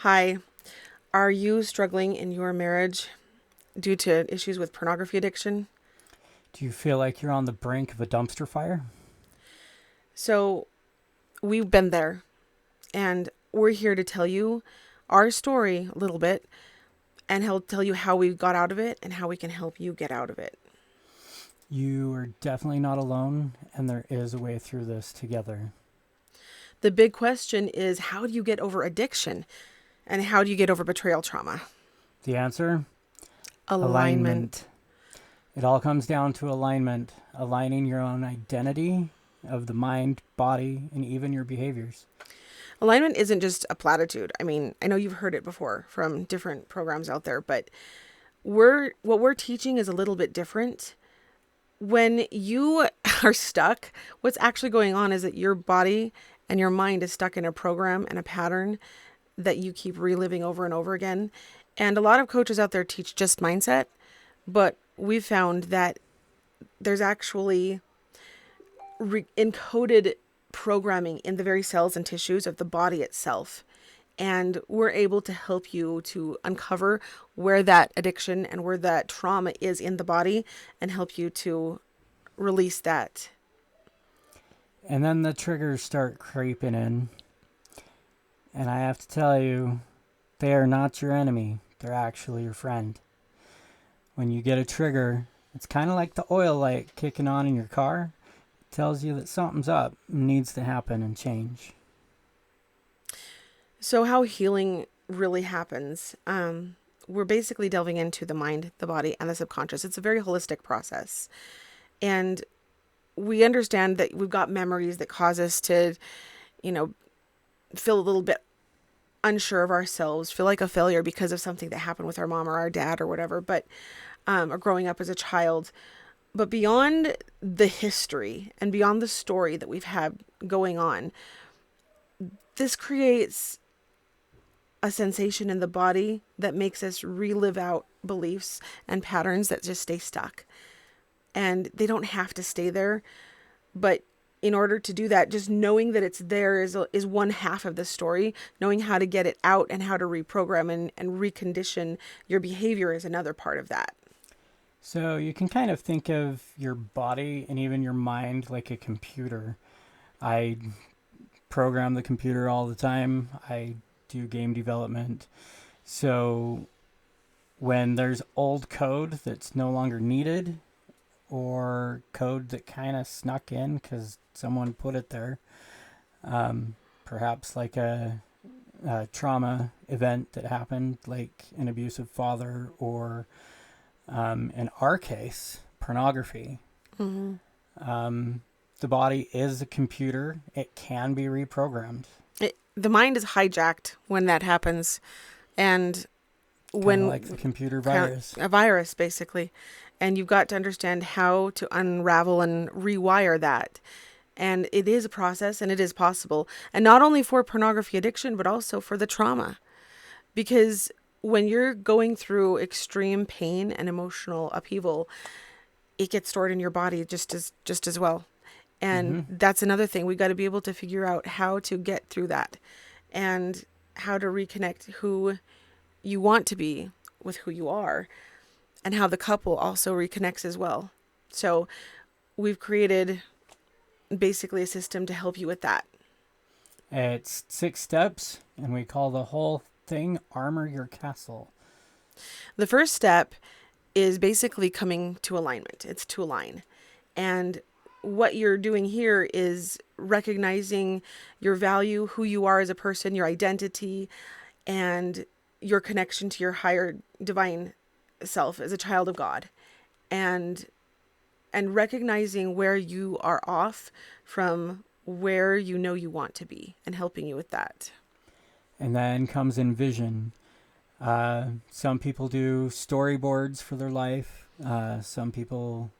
Hi, are you struggling in your marriage due to issues with pornography addiction? Do you feel like you're on the brink of a dumpster fire? So, we've been there, and we're here to tell you our story a little bit, and he'll tell you how we got out of it and how we can help you get out of it. You are definitely not alone, and there is a way through this together. The big question is, how do you get over addiction, and how do you get over betrayal trauma? The answer? Alignment. Alignment. It all comes down to alignment, aligning your own identity of the mind, body, and even your behaviors. Alignment isn't just a platitude. I mean, I know you've heard it before from different programs out there, but what we're teaching is a little bit different. When you are stuck, what's actually going on is that your body and your mind is stuck in a program and a pattern that you keep reliving over and over again. And a lot of coaches out there teach just mindset, but we've found that there's actually encoded programming in the very cells and tissues of the body itself. And we're able to help you to uncover where that addiction and where that trauma is in the body and help you to release that. And then the triggers start creeping in. And I have to tell you, they are not your enemy, they're actually your friend. When you get a trigger, it's kind of like the oil light kicking on in your car. It tells you that something's up, needs to happen and change. So, how healing really happens, we're basically delving into the mind, the body, and the subconscious. It's a very holistic process. And we understand that we've got memories that cause us to, you know, feel a little bit unsure of ourselves, feel like a failure because of something that happened with our mom or our dad or whatever, but or growing up as a child. But beyond the history and beyond the story that we've had going on, this creates a sensation in the body that makes us relive out beliefs and patterns that just stay stuck. And they don't have to stay there, but in order to do that, just knowing that it's there is one half of the story. Knowing how to get it out and how to reprogram and recondition your behavior is another part of that. So you can kind of think of your body and even your mind like a computer. I program the computer all the time. I do game development. So when there's old code that's no longer needed, or code that kind of snuck in because someone put it there, perhaps like a trauma event that happened, like an abusive father, or in our case, pornography. Mm-hmm. The body is a computer. It can be reprogrammed. The mind is hijacked when that happens. And Kind of when like the computer virus. a virus, basically. And you've got to understand how to unravel and rewire that. And it is a process and it is possible. And not only for pornography addiction, but also for the trauma. Because when you're going through extreme pain and emotional upheaval, it gets stored in your body just as well. And Mm-hmm. that's another thing. We got to be able to figure out how to get through that and how to reconnect who you want to be with who you are, and how the couple also reconnects as well. So we've created basically a system to help you with that. It's 6 steps, and we call the whole thing Armor Your Castle. The first step is basically coming to alignment. It's to align. And what you're doing here is recognizing your value, who you are as a person, your identity, and your connection to your higher divine self as a child of God. And recognizing where you are off from where you know you want to be and helping you with that. And then comes Envision. Some people do storyboards for their life. Some people,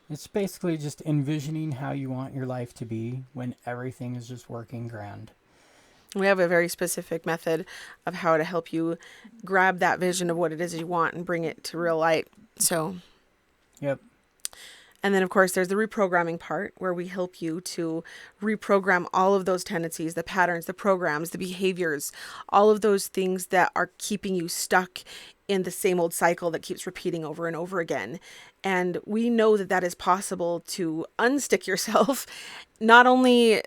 it's basically just envisioning how you want your life to be when everything is just working grand. We have a very specific method of how to help you grab that vision of what it is you want and bring it to real light. So, Yep. And then, of course, there's the reprogramming part where we help you to reprogram all of those tendencies, the patterns, the programs, the behaviors, all of those things that are keeping you stuck in the same old cycle that keeps repeating over and over again. And we know that that is possible to unstick yourself, not only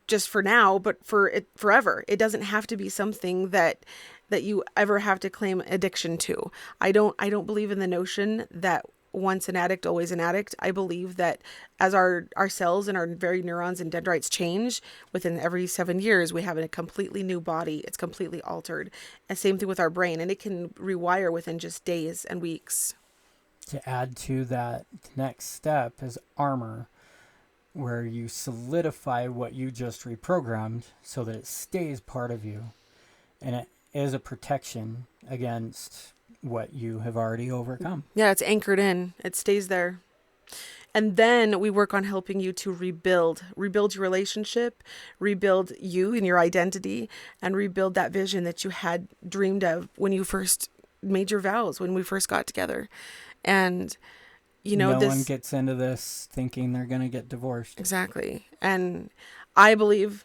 just for now, but for it forever. It doesn't have to be something that you ever have to claim addiction to. I don't believe in the notion that once an addict, always an addict. I believe that as our cells and our very neurons and dendrites change within every 7 years, we have a completely new body. It's completely altered. And same thing with our brain, and it can rewire within just days and weeks. To add to that, the next step is armor, where you solidify what you just reprogrammed so that it stays part of you. And it is a protection against what you have already overcome. Yeah, it's anchored in. It stays there. And then we work on helping you to rebuild your relationship, rebuild you and your identity, and rebuild that vision that you had dreamed of when you first made your vows, when we first got together. And, No one gets into this thinking they're going to get divorced. Exactly. And I believe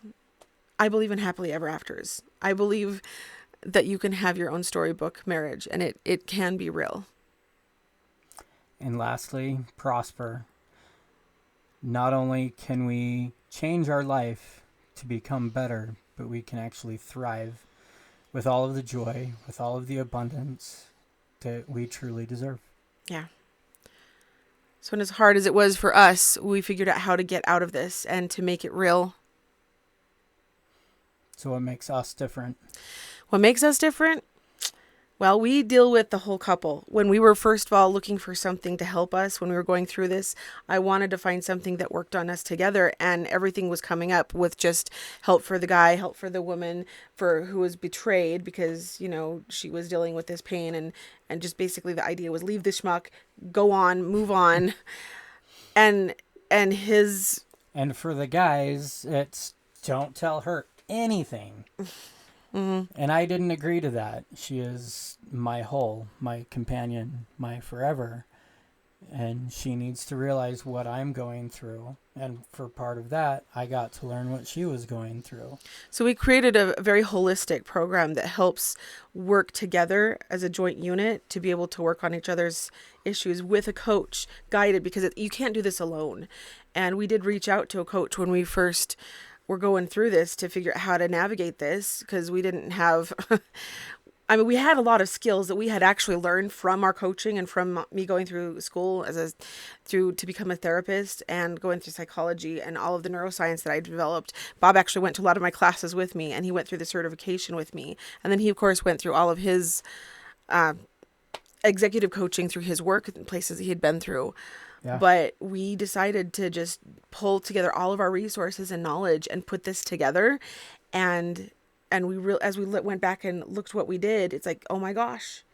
in happily ever afters. I believe that you can have your own storybook marriage, and it can be real. And lastly, prosper. Not only can we change our life to become better, but we can actually thrive with all of the joy, with all of the abundance that we truly deserve. Yeah. So, and as hard as it was for us, we figured out how to get out of this and to make it real. So what makes us different? What makes us different? Well, we deal with the whole couple. When we were first of all looking for something to help us, when we were going through this, I wanted to find something that worked on us together, and everything was coming up with just help for the guy, help for the woman, for who was betrayed because, she was dealing with this pain, and just basically the idea was leave the schmuck, go on, move on. And for the guys, it's don't tell her anything. Mm-hmm. And I didn't agree to that. She is my whole, my companion, my forever. And she needs to realize what I'm going through. And for part of that, I got to learn what she was going through. So we created a very holistic program that helps work together as a joint unit to be able to work on each other's issues with a coach, guided, because you can't do this alone. And we did reach out to a coach when we first were going through this to figure out how to navigate this, because we didn't have we had a lot of skills that we had actually learned from our coaching and from me going through school to become a therapist and going through psychology and all of the neuroscience that I developed. Bob actually went to a lot of my classes with me, and he went through the certification with me. And then he, of course, went through all of his executive coaching through his work and places he had been through. Yeah. But we decided to just pull together all of our resources and knowledge and put this together. And as we went back and looked what we did, it's like, oh my gosh,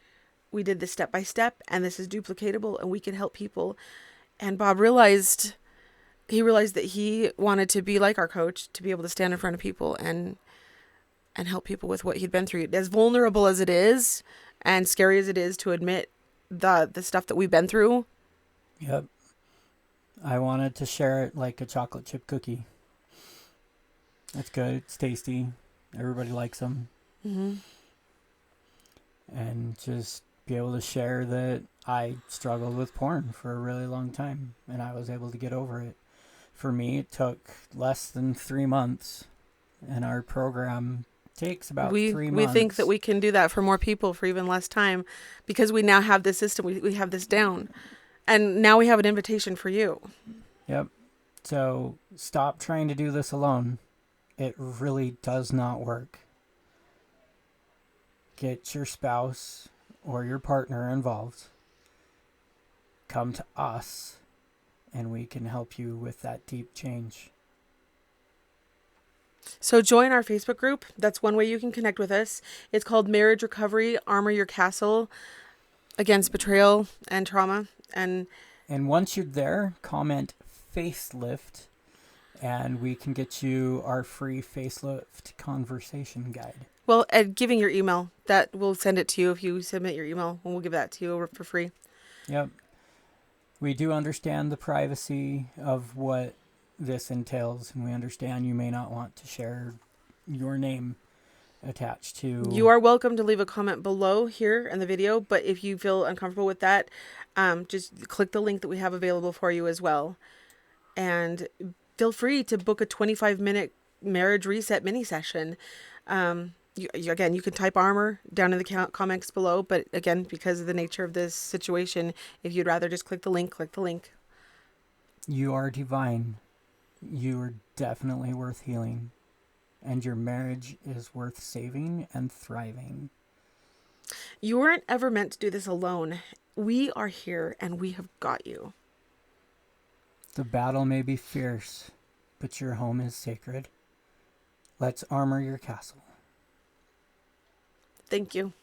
we did this step by step, and this is duplicatable, and we can help people. And Bob realized that he wanted to be like our coach, to be able to stand in front of people and help people with what he'd been through. As vulnerable as it is and scary as it is to admit the stuff that we've been through. Yep. I wanted to share it like a chocolate chip cookie. That's good. It's tasty. Everybody likes them. Mm-hmm. And just be able to share that I struggled with porn for a really long time, and I was able to get over it. For me, it took less than 3 months, and our program takes about 3 months. We think that we can do that for more people for even less time, because we now have this system. We have this down. And now we have an invitation for you. Yep. So stop trying to do this alone. It really does not work. Get your spouse or your partner involved. Come to us, and we can help you with that deep change. So join our Facebook group. That's one way you can connect with us. It's called Marriage Recovery, Armor Your Castle Against Betrayal and Trauma. And once you're there, comment facelift, and we can get you our free facelift conversation guide. Well, giving your email, that we'll send it to you if you submit your email, and we'll give that to you for free. Yep. We do understand the privacy of what this entails, and we understand you may not want to share your name attached You to. are welcome to leave a comment below here in the video, but if you feel uncomfortable with that, just click the link that we have available for you as well. And feel free to book a 25-minute marriage reset mini session. Again, you can type armor down in the comments below, but again, because of the nature of this situation, if you'd rather just click the link, click the link. You are divine. You are definitely worth healing. And your marriage is worth saving and thriving. You weren't ever meant to do this alone. We are here and we have got you. The battle may be fierce, but your home is sacred. Let's armor your castle. Thank you.